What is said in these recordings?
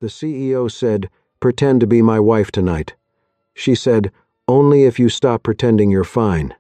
The CEO said, "Pretend to be my wife tonight." She said, "Only if you stop pretending you're fine."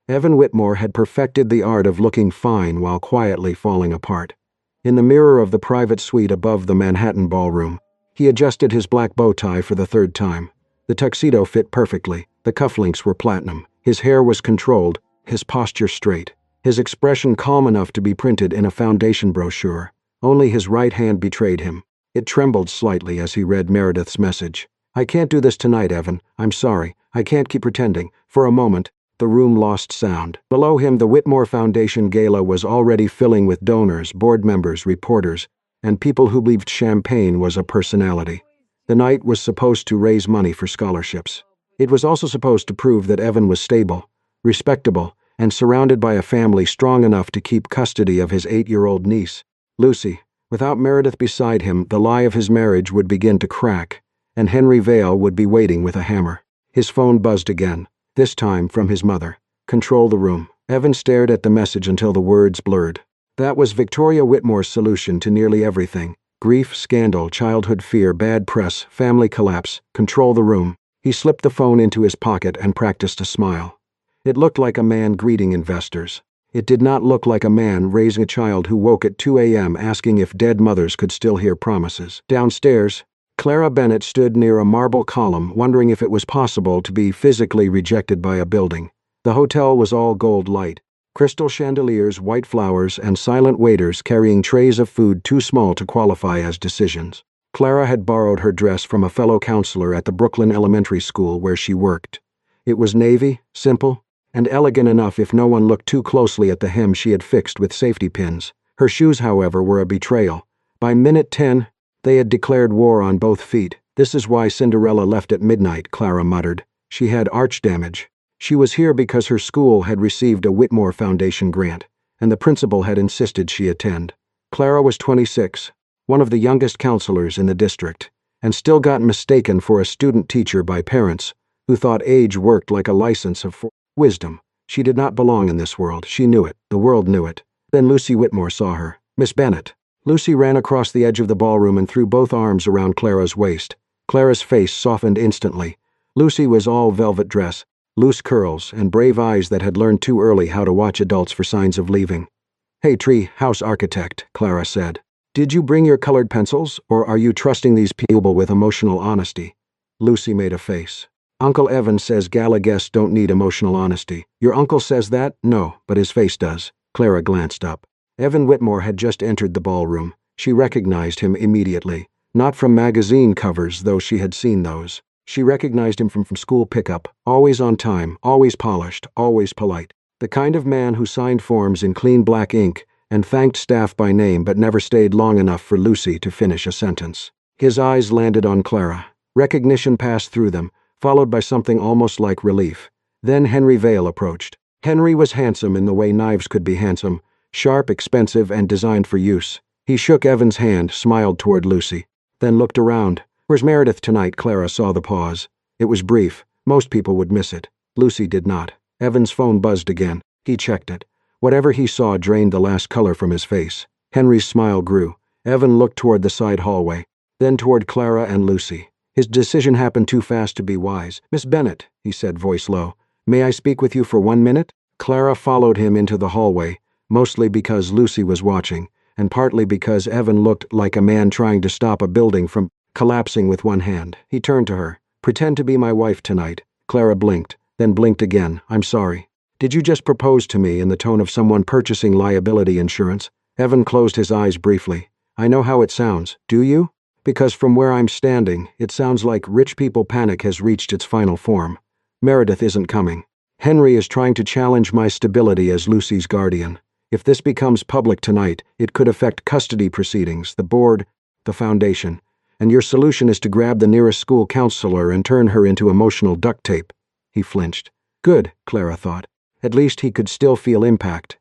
Evan Whitmore had perfected the art of looking fine while quietly falling apart. In the mirror of the private suite above the Manhattan Ballroom, he adjusted his black bow tie for the third time. The tuxedo fit perfectly, the cufflinks were platinum, his hair was controlled, his posture straight, his expression calm enough to be printed in a foundation brochure. Only his right hand betrayed him. It trembled slightly as he read Meredith's message. "I can't do this tonight, Evan. I'm sorry. I can't keep pretending." For a moment, the room lost sound. Below him, the Whitmore Foundation gala was already filling with donors, board members, reporters, and people who believed champagne was a personality. The night was supposed to raise money for scholarships. It was also supposed to prove that Evan was stable, respectable, and surrounded by a family strong enough to keep custody of his 8-year-old niece, Lucy. Without Meredith beside him, the lie of his marriage would begin to crack, and Henry Vale would be waiting with a hammer. His phone buzzed again, this time from his mother. "Control the room." Evan stared at the message until the words blurred. That was Victoria Whitmore's solution to nearly everything. Grief, scandal, childhood fear, bad press, family collapse. Control the room. He slipped the phone into his pocket and practiced a smile. It looked like a man greeting investors. It did not look like a man raising a child who woke at 2 a.m. asking if dead mothers could still hear promises. Downstairs, Clara Bennett stood near a marble column, wondering if it was possible to be physically rejected by a building. The hotel was all gold light. Crystal chandeliers, white flowers, and silent waiters carrying trays of food too small to qualify as decisions. Clara had borrowed her dress from a fellow counselor at the Brooklyn Elementary School where she worked. It was navy, simple, and elegant enough if no one looked too closely at the hem she had fixed with safety pins. Her shoes, however, were a betrayal. By minute 10, they had declared war on both feet. "This is why Cinderella left at midnight," Clara muttered. She had arch damage. She was here because her school had received a Whitmore Foundation grant, and the principal had insisted she attend. Clara was 26, one of the youngest counselors in the district, and still got mistaken for a student teacher by parents who thought age worked like a license of wisdom. She did not belong in this world. She knew it. The world knew it. Then Lucy Whitmore saw her. "Miss Bennett." Lucy ran across the edge of the ballroom and threw both arms around Clara's waist. Clara's face softened instantly. Lucy was all velvet dress, loose curls, and brave eyes that had learned too early how to watch adults for signs of leaving. "Hey, Tree House Architect," Clara said. "Did you bring your colored pencils, or are you trusting these people with emotional honesty?" Lucy made a face. "Uncle Evan says gala guests don't need emotional honesty." "Your uncle says that?" "No, but his face does." Clara glanced up. Evan Whitmore had just entered the ballroom. She recognized him immediately. Not from magazine covers, though she had seen those. She recognized him from school pickup, always on time, always polished, always polite. The kind of man who signed forms in clean black ink and thanked staff by name but never stayed long enough for Lucy to finish a sentence. His eyes landed on Clara. Recognition passed through them, followed by something almost like relief. Then Henry Vale approached. Henry was handsome in the way knives could be handsome, sharp, expensive, and designed for use. He shook Evan's hand, smiled toward Lucy, then looked around. "Where's Meredith tonight?" Clara saw the pause. It was brief. Most people would miss it. Lucy did not. Evan's phone buzzed again. He checked it. Whatever he saw drained the last color from his face. Henry's smile grew. Evan looked toward the side hallway, then toward Clara and Lucy. His decision happened too fast to be wise. "Miss Bennett," he said, voice low, "may I speak with you for 1 minute?" Clara followed him into the hallway, mostly because Lucy was watching, and partly because Evan looked like a man trying to stop a building from collapsing with one hand. He turned to her. "Pretend to be my wife tonight." Clara blinked, then blinked again. "I'm sorry." "Did you just propose to me?" in the tone of someone purchasing liability insurance. Evan closed his eyes briefly. "I know how it sounds. Do you?" "Because from where I'm standing, it sounds like rich people panic has reached its final form. Meredith isn't coming. Henry is trying to challenge my stability as Lucy's guardian. If this becomes public tonight, it could affect custody proceedings, the board, the foundation. And your solution is to grab the nearest school counselor and turn her into emotional duct tape." He flinched. Good, Clara thought. At least he could still feel impact.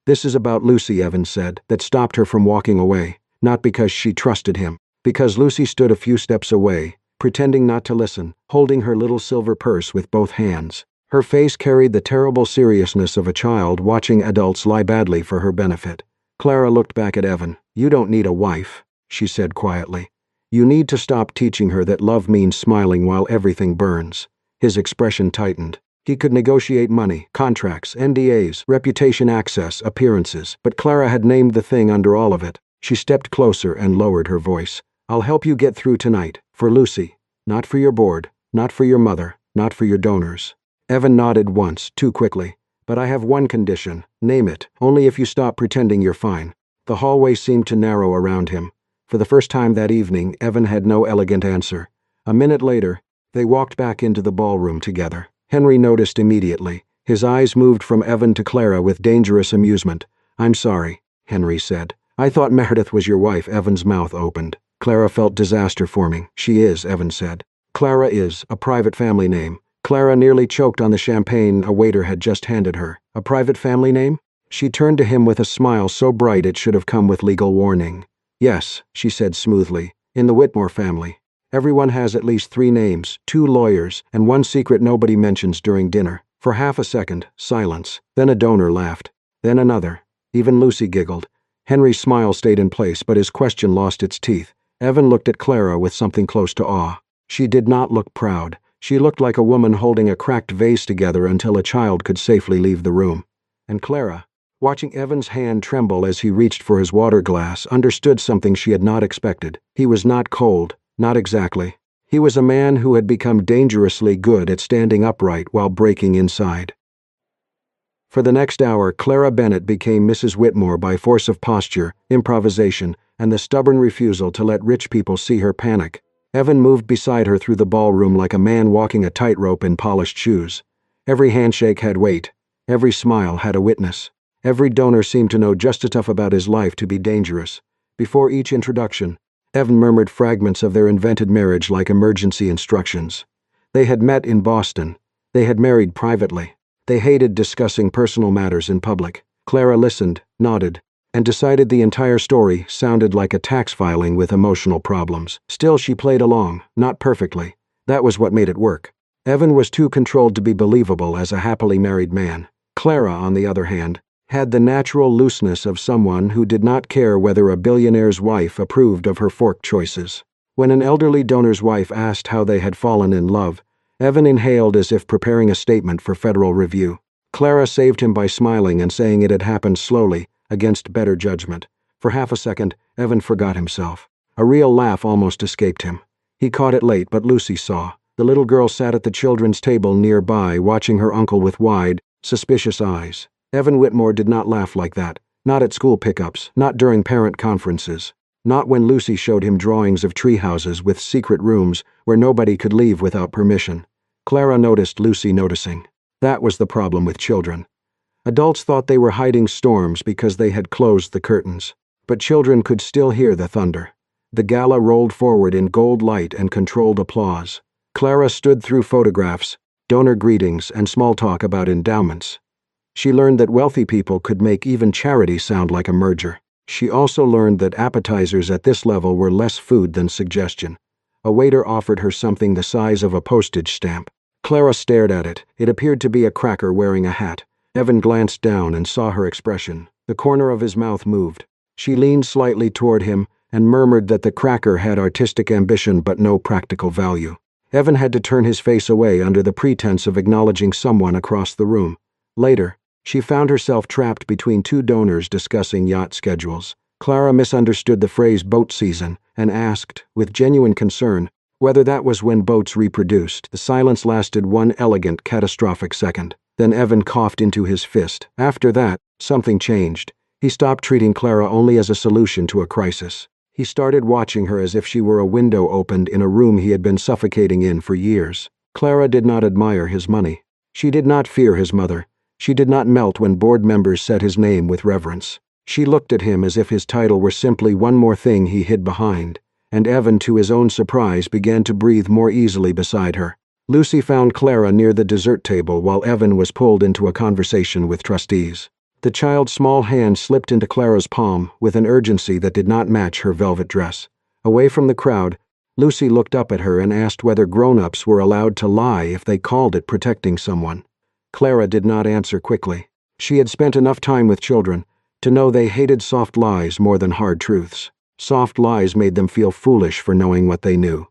"This is about Lucy," Evan said, that stopped her from walking away, not because she trusted him. Because Lucy stood a few steps away, pretending not to listen, holding her little silver purse with both hands. Her face carried the terrible seriousness of a child watching adults lie badly for her benefit. Clara looked back at Evan. "You don't need a wife." she said quietly. You need to stop teaching her that love means smiling while everything burns. His expression tightened. He could negotiate money, contracts, NDAs, reputation access, appearances, but Clara had named the thing under all of it. She stepped closer and lowered her voice. I'll help you get through tonight, for Lucy. Not for your board, not for your mother, not for your donors. Evan nodded once, too quickly. But I have one condition. Name it, only if you stop pretending you're fine. The hallway seemed to narrow around him. For the first time that evening, Evan had no elegant answer. A minute later, they walked back into the ballroom together. Henry noticed immediately. His eyes moved from Evan to Clara with dangerous amusement. I'm sorry, Henry said. I thought Meredith was your wife. Evan's mouth opened. Clara felt disaster forming. She is, Evan said. Clara is, a private family name. Clara nearly choked on the champagne a waiter had just handed her. A private family name? She turned to him with a smile so bright it should have come with legal warning. Yes, she said smoothly. In the Whitmore family. Everyone has at least 3 names, 2 lawyers, and one secret nobody mentions during dinner. For half a second, silence. Then a donor laughed. Then another. Even Lucy giggled. Henry's smile stayed in place, but his question lost its teeth. Evan looked at Clara with something close to awe. She did not look proud. She looked like a woman holding a cracked vase together until a child could safely leave the room. And Clara, watching Evan's hand tremble as he reached for his water glass, understood something she had not expected. He was not cold. Not exactly. He was a man who had become dangerously good at standing upright while breaking inside. For the next hour, Clara Bennett became Mrs. Whitmore by force of posture, improvisation, and the stubborn refusal to let rich people see her panic. Evan moved beside her through the ballroom like a man walking a tightrope in polished shoes. Every handshake had weight. Every smile had a witness. Every donor seemed to know just enough about his life to be dangerous. Before each introduction, Evan murmured fragments of their invented marriage like emergency instructions. They had met in Boston. They had married privately. They hated discussing personal matters in public. Clara listened, nodded, and decided the entire story sounded like a tax filing with emotional problems. Still, she played along, not perfectly. That was what made it work. Evan was too controlled to be believable as a happily married man. Clara, on the other hand, had the natural looseness of someone who did not care whether a billionaire's wife approved of her fork choices. When an elderly donor's wife asked how they had fallen in love, Evan inhaled as if preparing a statement for federal review. Clara saved him by smiling and saying it had happened slowly, against better judgment. For half a second, Evan forgot himself. A real laugh almost escaped him. He caught it late, but Lucy saw. The little girl sat at the children's table nearby, watching her uncle with wide, suspicious eyes. Evan Whitmore did not laugh like that. Not at school pickups, not during parent conferences. Not when Lucy showed him drawings of tree houses with secret rooms where nobody could leave without permission. Clara noticed Lucy noticing. That was the problem with children. Adults thought they were hiding storms because they had closed the curtains. But children could still hear the thunder. The gala rolled forward in gold light and controlled applause. Clara stood through photographs, donor greetings, and small talk about endowments. She learned that wealthy people could make even charity sound like a merger. She also learned that appetizers at this level were less food than suggestion. A waiter offered her something the size of a postage stamp. Clara stared at it. It appeared to be a cracker wearing a hat. Evan glanced down and saw her expression. The corner of his mouth moved. She leaned slightly toward him and murmured that the cracker had artistic ambition but no practical value. Evan had to turn his face away under the pretense of acknowledging someone across the room. Later, she found herself trapped between 2 donors discussing yacht schedules. Clara misunderstood the phrase boat season and asked, with genuine concern, whether that was when boats reproduced. The silence lasted one elegant, catastrophic second. Then Evan coughed into his fist. After that, something changed. He stopped treating Clara only as a solution to a crisis. He started watching her as if she were a window opened in a room he had been suffocating in for years. Clara did not admire his money. She did not fear his mother. She did not melt when board members said his name with reverence. She looked at him as if his title were simply one more thing he hid behind, and Evan, to his own surprise, began to breathe more easily beside her. Lucy found Clara near the dessert table while Evan was pulled into a conversation with trustees. The child's small hand slipped into Clara's palm with an urgency that did not match her velvet dress. Away from the crowd, Lucy looked up at her and asked whether grown-ups were allowed to lie if they called it protecting someone. Clara did not answer quickly. She had spent enough time with children to know they hated soft lies more than hard truths. Soft lies made them feel foolish for knowing what they knew.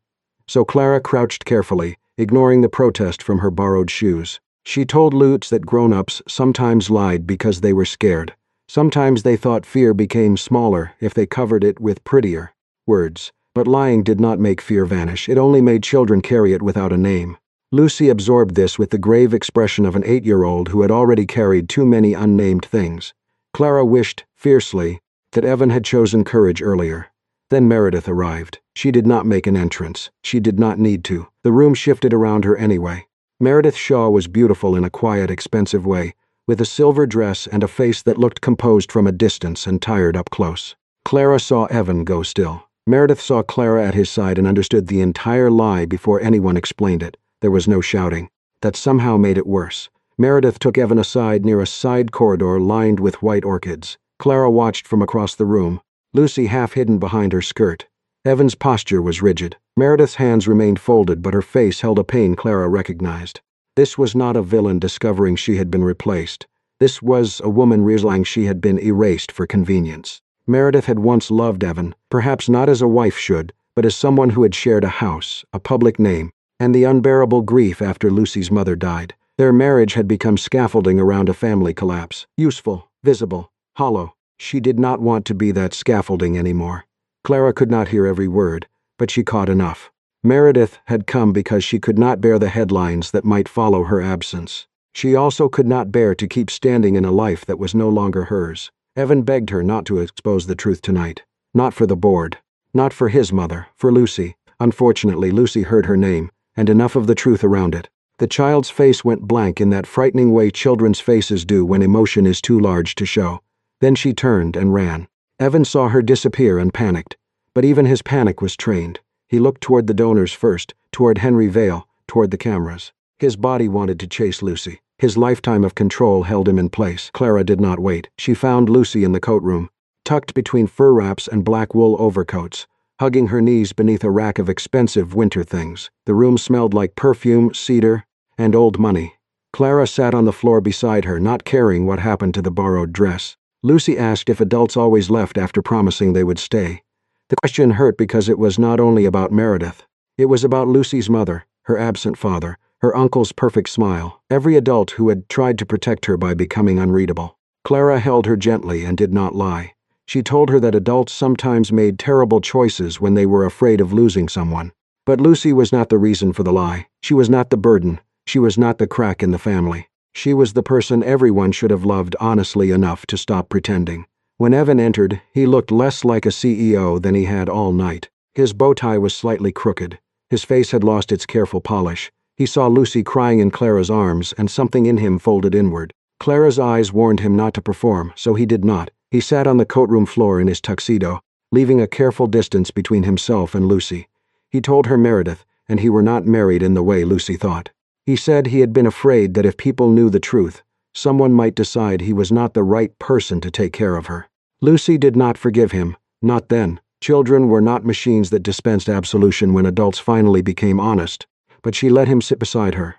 So Clara crouched carefully, ignoring the protest from her borrowed shoes. She told Lutz that grown-ups sometimes lied because they were scared. Sometimes they thought fear became smaller if they covered it with prettier words. But lying did not make fear vanish, it only made children carry it without a name. Lucy absorbed this with the grave expression of an 8-year-old who had already carried too many unnamed things. Clara wished, fiercely, that Evan had chosen courage earlier. Then Meredith arrived. She did not make an entrance. She did not need to. The room shifted around her anyway. Meredith Shaw was beautiful in a quiet, expensive way, with a silver dress and a face that looked composed from a distance and tired up close. Clara saw Evan go still. Meredith saw Clara at his side and understood the entire lie before anyone explained it. There was no shouting. That somehow made it worse. Meredith took Evan aside near a side corridor lined with white orchids. Clara watched from across the room, Lucy half hidden behind her skirt. Evan's posture was rigid. Meredith's hands remained folded, but her face held a pain Clara recognized. This was not a villain discovering she had been replaced. This was a woman realizing she had been erased for convenience. Meredith had once loved Evan, perhaps not as a wife should, but as someone who had shared a house, a public name, and the unbearable grief after Lucy's mother died. Their marriage had become scaffolding around a family collapse. Useful, visible, hollow. She did not want to be that scaffolding anymore. Clara could not hear every word, but she caught enough. Meredith had come because she could not bear the headlines that might follow her absence. She also could not bear to keep standing in a life that was no longer hers. Evan begged her not to expose the truth tonight. Not for the board. Not for his mother. For Lucy. Unfortunately, Lucy heard her name, and enough of the truth around it. The child's face went blank in that frightening way children's faces do when emotion is too large to show. Then she turned and ran. Evan saw her disappear and panicked. But even his panic was trained. He looked toward the donors first, toward Henry Vale, toward the cameras. His body wanted to chase Lucy. His lifetime of control held him in place. Clara did not wait. She found Lucy in the coat room, tucked between fur wraps and black wool overcoats, hugging her knees beneath a rack of expensive winter things. The room smelled like perfume, cedar, and old money. Clara sat on the floor beside her, not caring what happened to the borrowed dress. Lucy asked if adults always left after promising they would stay. The question hurt because it was not only about Meredith. It was about Lucy's mother, her absent father, her uncle's perfect smile, every adult who had tried to protect her by becoming unreadable. Clara held her gently and did not lie. She told her that adults sometimes made terrible choices when they were afraid of losing someone. But Lucy was not the reason for the lie. She was not the burden. She was not the crack in the family. She was the person everyone should have loved honestly enough to stop pretending. When Evan entered, he looked less like a CEO than he had all night. His bow tie was slightly crooked. His face had lost its careful polish. He saw Lucy crying in Clara's arms, and something in him folded inward. Clara's eyes warned him not to perform, so he did not. He sat on the coat-room floor in his tuxedo, leaving a careful distance between himself and Lucy. He told her Meredith, and he were not married in the way Lucy thought. He said he had been afraid that if people knew the truth, someone might decide he was not the right person to take care of her. Lucy did not forgive him, not then. Children were not machines that dispensed absolution when adults finally became honest, but she let him sit beside her.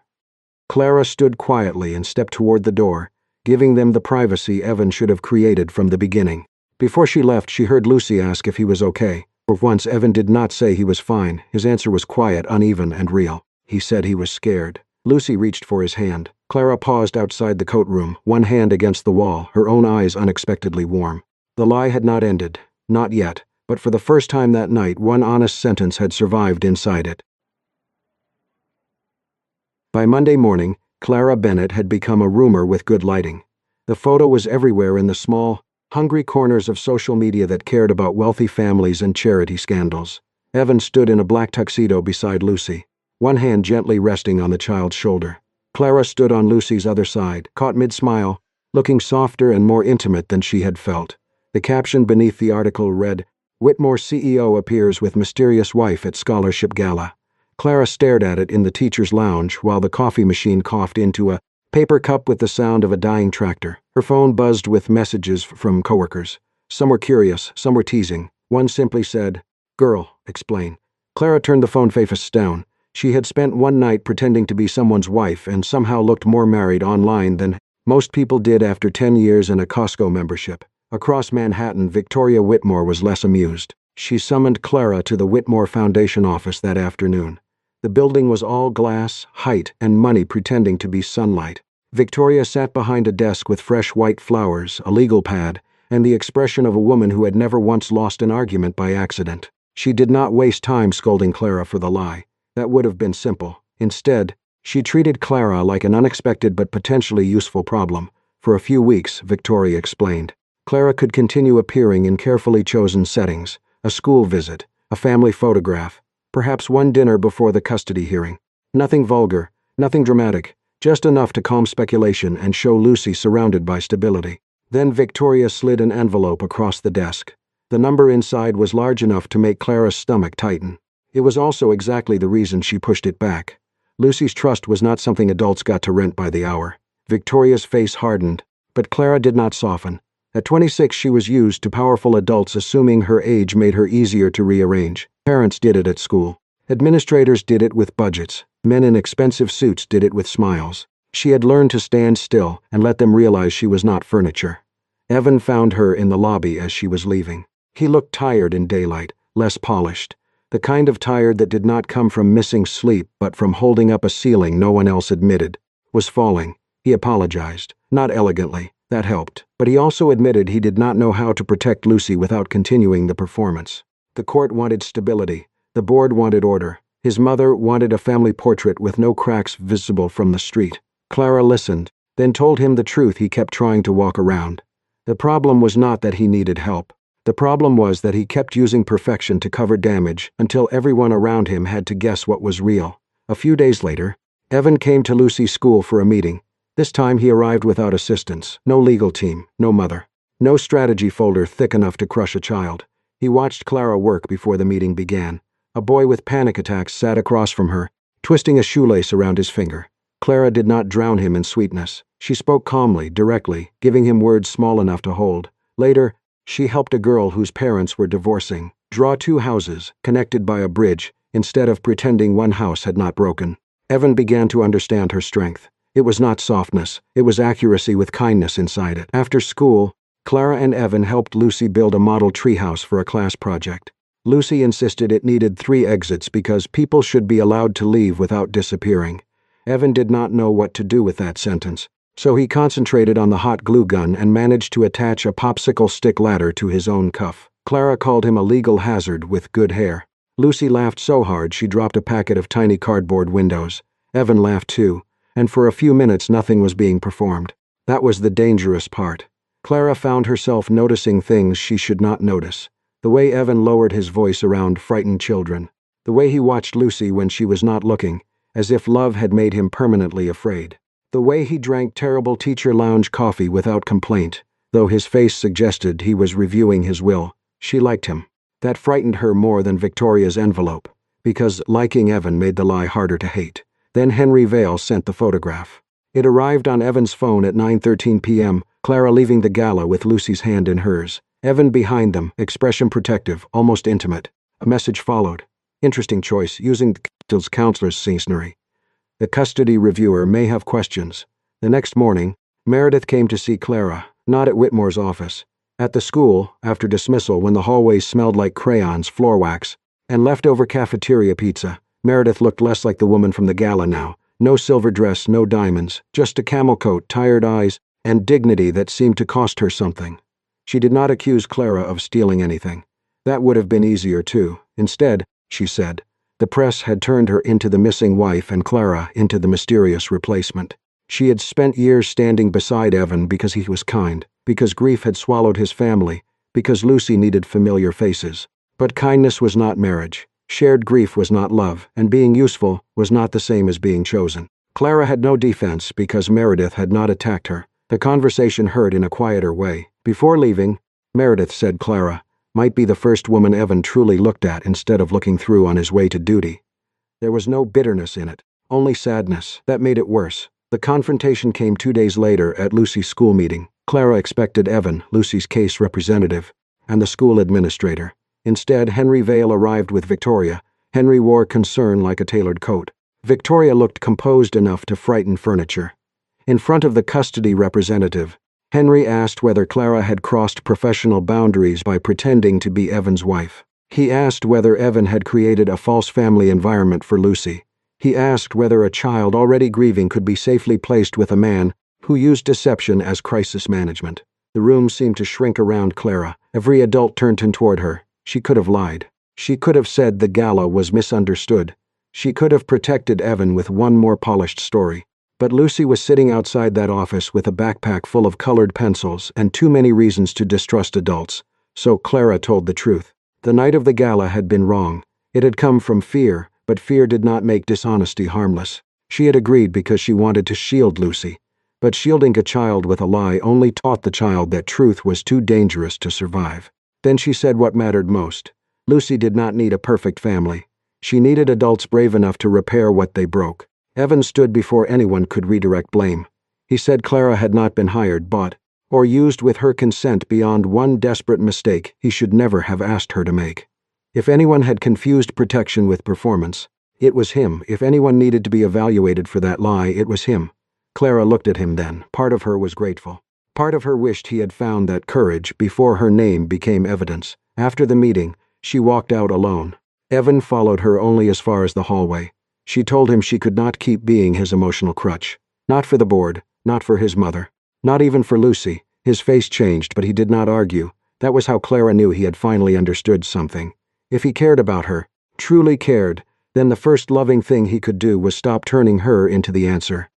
Clara stood quietly and stepped toward the door, giving them the privacy Evan should have created from the beginning. Before she left, she heard Lucy ask if he was okay. For once, Evan did not say he was fine. His answer was quiet, uneven, and real. He said he was scared. Lucy reached for his hand. Clara paused outside the coat room, one hand against the wall, her own eyes unexpectedly warm. The lie had not ended. Not yet. But for the first time that night, one honest sentence had survived inside it. By Monday morning, Clara Bennett had become a rumor with good lighting. The photo was everywhere in the small, hungry corners of social media that cared about wealthy families and charity scandals. Evan stood in a black tuxedo beside Lucy, one hand gently resting on the child's shoulder. Clara stood on Lucy's other side, caught mid-smile, looking softer and more intimate than she had felt. The caption beneath the article read, "Whitmore CEO appears with mysterious wife at scholarship gala." Clara stared at it in the teacher's lounge while the coffee machine coughed into a paper cup with the sound of a dying tractor. Her phone buzzed with messages from coworkers. Some were curious, some were teasing. One simply said, "Girl, explain." Clara turned the phone face down. She had spent one night pretending to be someone's wife and somehow looked more married online than most people did after 10 years and a Costco membership. Across Manhattan, Victoria Whitmore was less amused. She summoned Clara to the Whitmore Foundation office that afternoon. The building was all glass, height, and money pretending to be sunlight. Victoria sat behind a desk with fresh white flowers, a legal pad, and the expression of a woman who had never once lost an argument by accident. She did not waste time scolding Clara for the lie. That would have been simple. Instead, she treated Clara like an unexpected but potentially useful problem. For a few weeks, Victoria explained, Clara could continue appearing in carefully chosen settings, a school visit, a family photograph, perhaps one dinner before the custody hearing. Nothing vulgar, nothing dramatic, just enough to calm speculation and show Lucy surrounded by stability. Then Victoria slid an envelope across the desk. The number inside was large enough to make Clara's stomach tighten. It was also exactly the reason she pushed it back. Lucy's trust was not something adults got to rent by the hour. Victoria's face hardened, but Clara did not soften. At 26 she was used to powerful adults assuming her age made her easier to rearrange. Parents did it at school. Administrators did it with budgets. Men in expensive suits did it with smiles. She had learned to stand still and let them realize she was not furniture. Evan found her in the lobby as she was leaving. He looked tired in daylight, less polished. The kind of tired that did not come from missing sleep but from holding up a ceiling no one else admitted was falling. He apologized, not elegantly. That helped. But he also admitted he did not know how to protect Lucy without continuing the performance. The court wanted stability. The board wanted order. His mother wanted a family portrait with no cracks visible from the street. Clara listened, then told him the truth he kept trying to walk around. The problem was not that he needed help. The problem was that he kept using perfection to cover damage until everyone around him had to guess what was real. A few days later, Evan came to Lucy's school for a meeting. This time he arrived without assistance, no legal team, no mother, no strategy folder thick enough to crush a child. He watched Clara work before the meeting began. A boy with panic attacks sat across from her, twisting a shoelace around his finger. Clara did not drown him in sweetness. She spoke calmly, directly, giving him words small enough to hold. Later, she helped a girl whose parents were divorcing draw two houses, connected by a bridge, instead of pretending one house had not broken. Evan began to understand her strength. It was not softness, it was accuracy with kindness inside it. After school, Clara and Evan helped Lucy build a model treehouse for a class project. Lucy insisted it needed 3 exits because people should be allowed to leave without disappearing. Evan did not know what to do with that sentence, so he concentrated on the hot glue gun and managed to attach a popsicle stick ladder to his own cuff. Clara called him a legal hazard with good hair. Lucy laughed so hard she dropped a packet of tiny cardboard windows. Evan laughed too, and for a few minutes nothing was being performed. That was the dangerous part. Clara found herself noticing things she should not notice. The way Evan lowered his voice around frightened children. The way he watched Lucy when she was not looking, as if love had made him permanently afraid. The way he drank terrible teacher lounge coffee without complaint, though his face suggested he was reviewing his will. She liked him. That frightened her more than Victoria's envelope, because liking Evan made the lie harder to hate. Then Henry Vale sent the photograph. It arrived on Evan's phone at 9:13 p.m., Clara leaving the gala with Lucy's hand in hers. Evan behind them, expression protective, almost intimate. A message followed. Interesting choice, using the counselor's scenery. The custody reviewer may have questions. The next morning, Meredith came to see Clara, not at Whitmore's office. At the school, after dismissal when the hallways smelled like crayons, floor wax, and leftover cafeteria pizza, Meredith looked less like the woman from the gala now. No silver dress, no diamonds, just a camel coat, tired eyes, and dignity that seemed to cost her something. She did not accuse Clara of stealing anything. That would have been easier too. Instead, she said, the press had turned her into the missing wife and Clara into the mysterious replacement. She had spent years standing beside Evan because he was kind, because grief had swallowed his family, because Lucy needed familiar faces. But kindness was not marriage. Shared grief was not love, and being useful was not the same as being chosen. Clara had no defense because Meredith had not attacked her. The conversation heard in a quieter way. Before leaving, Meredith said Clara might be the first woman Evan truly looked at instead of looking through on his way to duty. There was no bitterness in it, only sadness. That made it worse. The confrontation came 2 days later at Lucy's school meeting. Clara expected Evan, Lucy's case representative, and the school administrator. Instead, Henry Vale arrived with Victoria. Henry wore concern like a tailored coat. Victoria looked composed enough to frighten furniture. In front of the custody representative, Henry asked whether Clara had crossed professional boundaries by pretending to be Evan's wife. He asked whether Evan had created a false family environment for Lucy. He asked whether a child already grieving could be safely placed with a man who used deception as crisis management. The room seemed to shrink around Clara. Every adult turned toward her. She could have lied. She could have said the gala was misunderstood. She could have protected Evan with one more polished story. But Lucy was sitting outside that office with a backpack full of colored pencils and too many reasons to distrust adults. So Clara told the truth. The night of the gala had been wrong. It had come from fear, but fear did not make dishonesty harmless. She had agreed because she wanted to shield Lucy. But shielding a child with a lie only taught the child that truth was too dangerous to survive. Then she said what mattered most. Lucy did not need a perfect family. She needed adults brave enough to repair what they broke. Evan stood before anyone could redirect blame. He said Clara had not been hired, bought, or used with her consent beyond one desperate mistake he should never have asked her to make. If anyone had confused protection with performance, it was him. If anyone needed to be evaluated for that lie, it was him. Clara looked at him then. Part of her was grateful. Part of her wished he had found that courage before her name became evidence. After the meeting, she walked out alone. Evan followed her only as far as the hallway. She told him she could not keep being his emotional crutch. Not for the board, not for his mother, not even for Lucy. His face changed, but he did not argue. That was how Clara knew he had finally understood something. If he cared about her, truly cared, then the first loving thing he could do was stop turning her into the answer.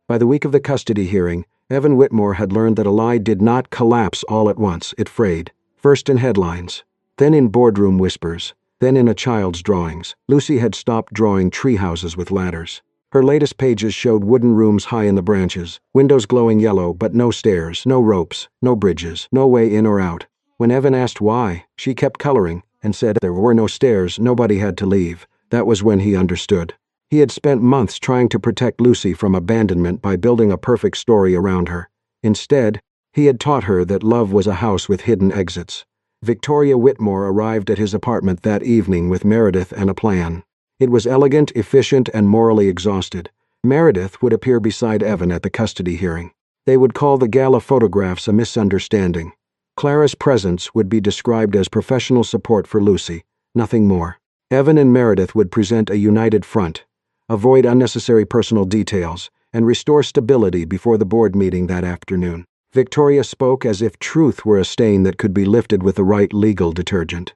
By the week of the custody hearing, Evan Whitmore had learned that a lie did not collapse all at once. It frayed, first in headlines, then in boardroom whispers, then in a child's drawings. Lucy had stopped drawing tree houses with ladders. Her latest pages showed wooden rooms high in the branches, windows glowing yellow, but no stairs, no ropes, no bridges, no way in or out. When Evan asked why, she kept coloring and said there were no stairs, nobody had to leave. That was when he understood. He had spent months trying to protect Lucy from abandonment by building a perfect story around her. Instead, he had taught her that love was a house with hidden exits. Victoria Whitmore arrived at his apartment that evening with Meredith and a plan. It was elegant, efficient, and morally exhausted. Meredith would appear beside Evan at the custody hearing. They would call the gala photographs a misunderstanding. Clara's presence would be described as professional support for Lucy, nothing more. Evan and Meredith would present a united front, avoid unnecessary personal details, and restore stability before the board meeting that afternoon. Victoria spoke as if truth were a stain that could be lifted with the right legal detergent.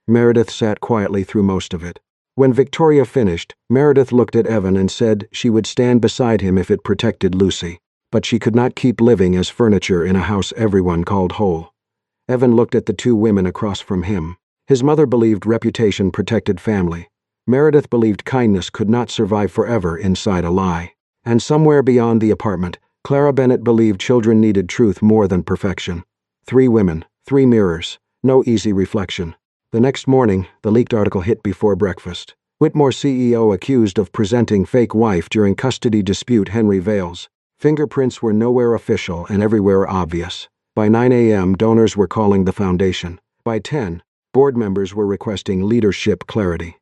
Meredith sat quietly through most of it. When Victoria finished, Meredith looked at Evan and said she would stand beside him if it protected Lucy, but she could not keep living as furniture in a house everyone called whole. Evan looked at the two women across from him. His mother believed reputation protected family. Meredith believed kindness could not survive forever inside a lie. And somewhere beyond the apartment, Clara Bennett believed children needed truth more than perfection. 3 women, 3 mirrors, no easy reflection. The next morning, the leaked article hit before breakfast. Whitmore CEO accused of presenting fake wife during custody dispute Henry Vales. Fingerprints were nowhere official and everywhere obvious. By 9 a.m., donors were calling the foundation. By 10, board members were requesting leadership clarity.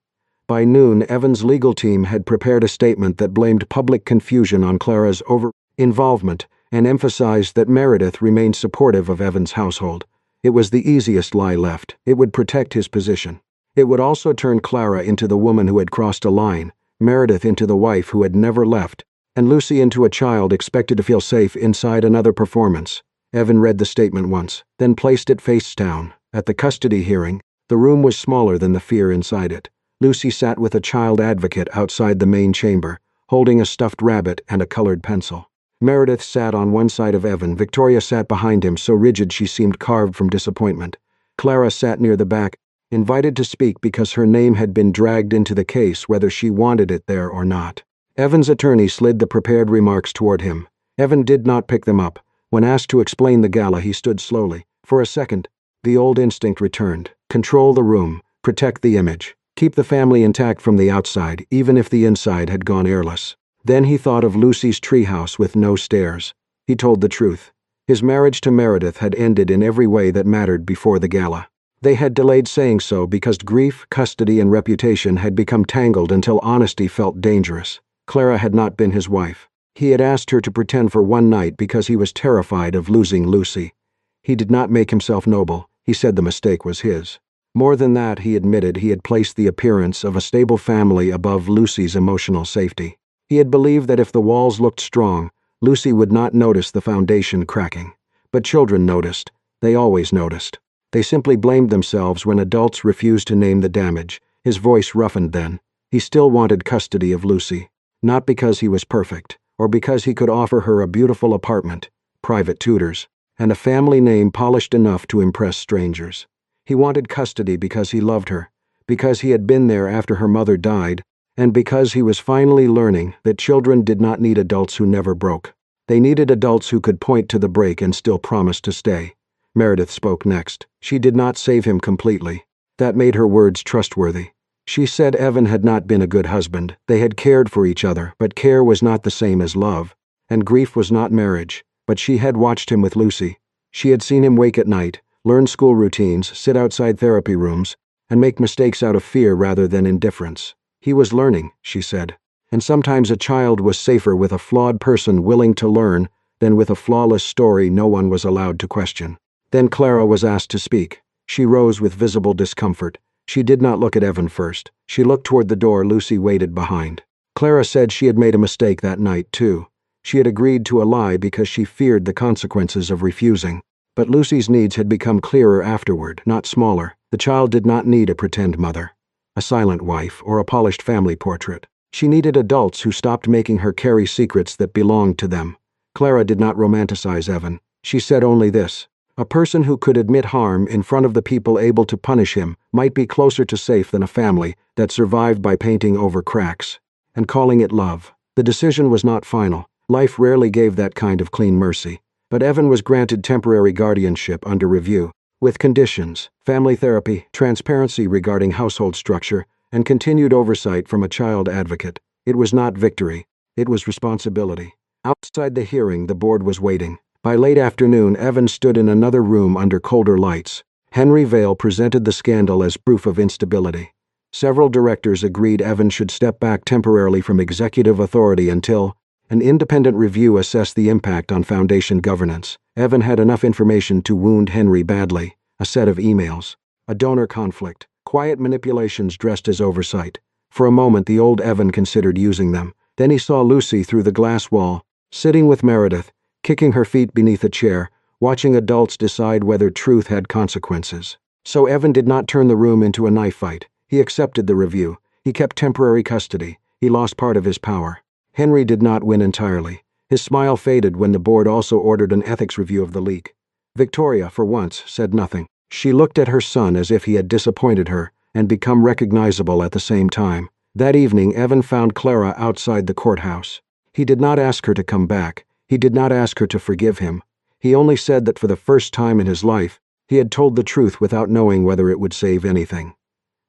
By noon, Evan's legal team had prepared a statement that blamed public confusion on Clara's over-involvement and emphasized that Meredith remained supportive of Evan's household. It was the easiest lie left. It would protect his position. It would also turn Clara into the woman who had crossed a line, Meredith into the wife who had never left, and Lucy into a child expected to feel safe inside another performance. Evan read the statement once, then placed it face down. At the custody hearing, the room was smaller than the fear inside it. Lucy sat with a child advocate outside the main chamber, holding a stuffed rabbit and a colored pencil. Meredith sat on one side of Evan. Victoria sat behind him, so rigid she seemed carved from disappointment. Clara sat near the back, invited to speak because her name had been dragged into the case whether she wanted it there or not. Evan's attorney slid the prepared remarks toward him. Evan did not pick them up. When asked to explain the gala, he stood slowly. For a second, the old instinct returned. Control the room. Protect the image. Keep the family intact from the outside, even if the inside had gone airless. Then he thought of Lucy's treehouse with no stairs. He told the truth. His marriage to Meredith had ended in every way that mattered before the gala. They had delayed saying so because grief, custody, and reputation had become tangled until honesty felt dangerous. Clara had not been his wife. He had asked her to pretend for one night because he was terrified of losing Lucy. He did not make himself noble. He said the mistake was his. More than that, he admitted he had placed the appearance of a stable family above Lucy's emotional safety. He had believed that if the walls looked strong, Lucy would not notice the foundation cracking. But children noticed. They always noticed. They simply blamed themselves when adults refused to name the damage. His voice roughened then. He still wanted custody of Lucy. Not because he was perfect, or because he could offer her a beautiful apartment, private tutors, and a family name polished enough to impress strangers. He wanted custody because he loved her, because he had been there after her mother died, and because he was finally learning that children did not need adults who never broke. They needed adults who could point to the break and still promise to stay. Meredith spoke next. She did not save him completely. That made her words trustworthy. She said Evan had not been a good husband. They had cared for each other, but care was not the same as love. And grief was not marriage. But she had watched him with Lucy. She had seen him wake at night, learn school routines, sit outside therapy rooms, and make mistakes out of fear rather than indifference. He was learning, she said. And sometimes a child was safer with a flawed person willing to learn than with a flawless story no one was allowed to question. Then Clara was asked to speak. She rose with visible discomfort. She did not look at Evan first. She looked toward the door Lucy waited behind. Clara said she had made a mistake that night, too. She had agreed to a lie because she feared the consequences of refusing. But Lucy's needs had become clearer afterward, not smaller. The child did not need a pretend mother, a silent wife, or a polished family portrait. She needed adults who stopped making her carry secrets that belonged to them. Clara did not romanticize Evan. She said only this: a person who could admit harm in front of the people able to punish him might be closer to safe than a family that survived by painting over cracks and calling it love. The decision was not final. Life rarely gave that kind of clean mercy. But Evan was granted temporary guardianship under review, with conditions: family therapy, transparency regarding household structure, and continued oversight from a child advocate. It was not victory. It was responsibility. Outside the hearing, the board was waiting. By late afternoon, Evan stood in another room under colder lights. Henry Vale presented the scandal as proof of instability. Several directors agreed Evan should step back temporarily from executive authority until an independent review assessed the impact on foundation governance. Evan had enough information to wound Henry badly: a set of emails, a donor conflict, quiet manipulations dressed as oversight. For a moment, the old Evan considered using them. Then he saw Lucy through the glass wall, sitting with Meredith, kicking her feet beneath a chair, watching adults decide whether truth had consequences. So Evan did not turn the room into a knife fight. He accepted the review. He kept temporary custody. He lost part of his power. Henry did not win entirely. His smile faded when the board also ordered an ethics review of the leak. Victoria, for once, said nothing. She looked at her son as if he had disappointed her and become recognizable at the same time. That evening, Evan found Clara outside the courthouse. He did not ask her to come back. He did not ask her to forgive him. He only said that for the first time in his life, he had told the truth without knowing whether it would save anything.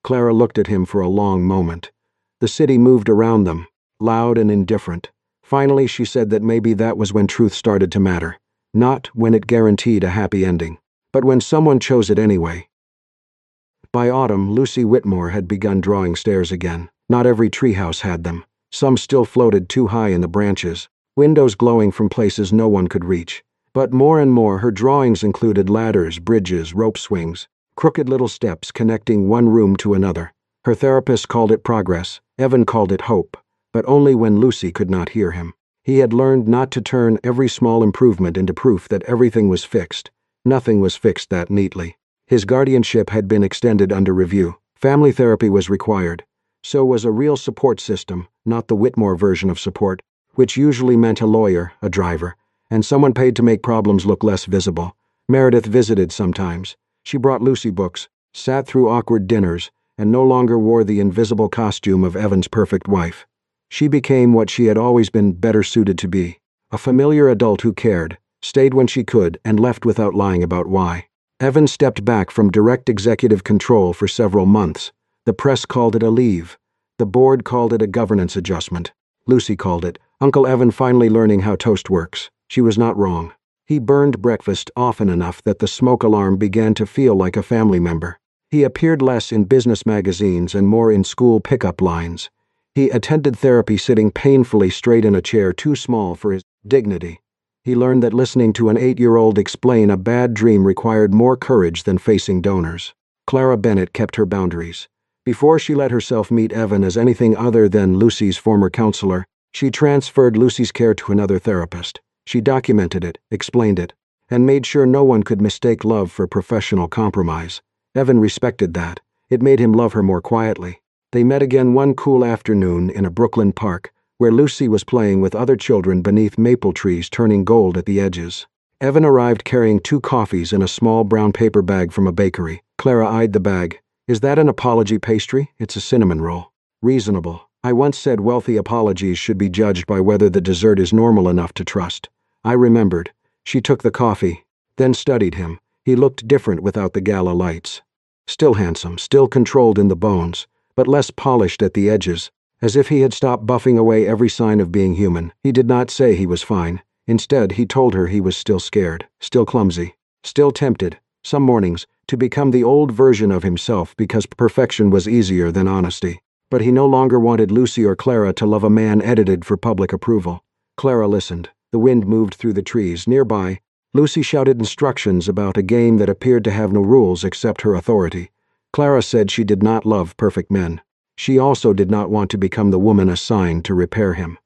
Clara looked at him for a long moment. The city moved around them, loud and indifferent. Finally, she said that maybe that was when truth started to matter. Not when it guaranteed a happy ending, but when someone chose it anyway. By autumn, Lucy Whitmore had begun drawing stairs again. Not every treehouse had them. Some still floated too high in the branches, windows glowing from places no one could reach. But more and more, her drawings included ladders, bridges, rope swings, crooked little steps connecting one room to another. Her therapist called it progress. Evan called it hope. But only when Lucy could not hear him. He had learned not to turn every small improvement into proof that everything was fixed. Nothing was fixed that neatly. His guardianship had been extended under review. Family therapy was required. So was a real support system, not the Whitmore version of support, which usually meant a lawyer, a driver, and someone paid to make problems look less visible. Meredith visited sometimes. She brought Lucy books, sat through awkward dinners, and no longer wore the invisible costume of Evan's perfect wife. She became what she had always been better suited to be: a familiar adult who cared, stayed when she could, and left without lying about why. Evan stepped back from direct executive control for several months. The press called it a leave. The board called it a governance adjustment. Lucy called it Uncle Evan finally learning how toast works. She was not wrong. He burned breakfast often enough that the smoke alarm began to feel like a family member. He appeared less in business magazines and more in school pickup lines. He attended therapy sitting painfully straight in a chair too small for his dignity. He learned that listening to an 8-year-old explain a bad dream required more courage than facing donors. Clara Bennett kept her boundaries. Before she let herself meet Evan as anything other than Lucy's former counselor, she transferred Lucy's care to another therapist. She documented it, explained it, and made sure no one could mistake love for professional compromise. Evan respected that. It made him love her more quietly. They met again one cool afternoon in a Brooklyn park, where Lucy was playing with other children beneath maple trees turning gold at the edges. Evan arrived carrying 2 coffees in a small brown paper bag from a bakery. Clara eyed the bag. "Is that an apology pastry? It's a cinnamon roll." "Reasonable. I once said wealthy apologies should be judged by whether the dessert is normal enough to trust." I remembered. She took the coffee, then studied him. He looked different without the gala lights. Still handsome, still controlled in the bones, but less polished at the edges, as if he had stopped buffing away every sign of being human. He did not say he was fine. Instead, he told her he was still scared, still clumsy, still tempted, some mornings, to become the old version of himself because perfection was easier than honesty. But he no longer wanted Lucy or Clara to love a man edited for public approval. Clara listened. The wind moved through the trees. Nearby, Lucy shouted instructions about a game that appeared to have no rules except her authority. Clara said she did not love perfect men. She also did not want to become the woman assigned to repair him.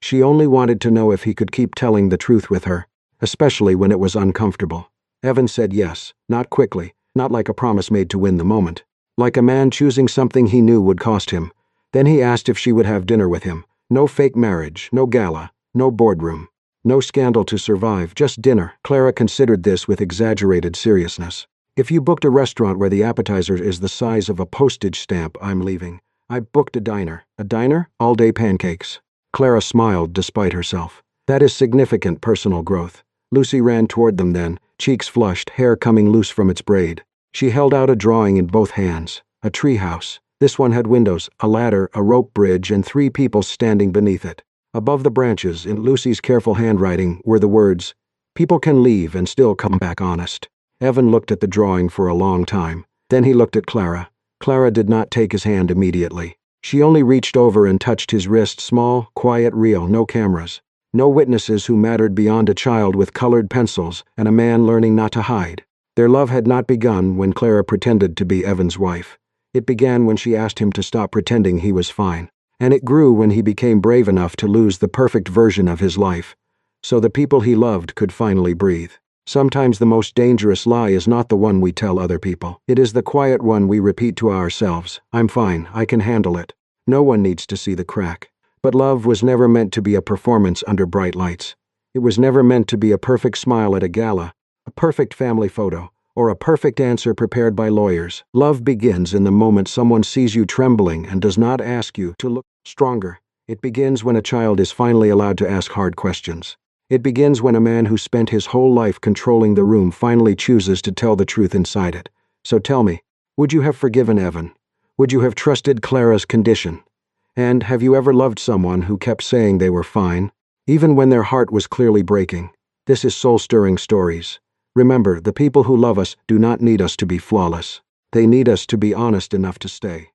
She only wanted to know if he could keep telling the truth with her, especially when it was uncomfortable. Evan said yes, not quickly, not like a promise made to win the moment, like a man choosing something he knew would cost him. Then he asked if she would have dinner with him. No fake marriage, no gala, no boardroom, no scandal to survive, just dinner. Clara considered this with exaggerated seriousness. "If you booked a restaurant where the appetizer is the size of a postage stamp, I'm leaving. I booked a diner." "A diner? All-day pancakes." Clara smiled despite herself. "That is significant personal growth." Lucy ran toward them then, cheeks flushed, hair coming loose from its braid. She held out a drawing in both hands. A treehouse. This one had windows, a ladder, a rope bridge, and 3 people standing beneath it. Above the branches, in Lucy's careful handwriting, were the words, "People can leave and still come back honest." Evan looked at the drawing for a long time. Then he looked at Clara. Clara did not take his hand immediately. She only reached over and touched his wrist, small, quiet, real, no cameras. No witnesses who mattered beyond a child with colored pencils and a man learning not to hide. Their love had not begun when Clara pretended to be Evan's wife. It began when she asked him to stop pretending he was fine. And it grew when he became brave enough to lose the perfect version of his life, so the people he loved could finally breathe. Sometimes the most dangerous lie is not the one we tell other people. It is the quiet one we repeat to ourselves. "I'm fine, I can handle it. No one needs to see the crack." But love was never meant to be a performance under bright lights. It was never meant to be a perfect smile at a gala, a perfect family photo, or a perfect answer prepared by lawyers. Love begins in the moment someone sees you trembling and does not ask you to look stronger. It begins when a child is finally allowed to ask hard questions. It begins when a man who spent his whole life controlling the room finally chooses to tell the truth inside it. So tell me, would you have forgiven Evan? Would you have trusted Clara's condition? And have you ever loved someone who kept saying they were fine, even when their heart was clearly breaking? This is Soul-Stirring Stories. Remember, the people who love us do not need us to be flawless. They need us to be honest enough to stay.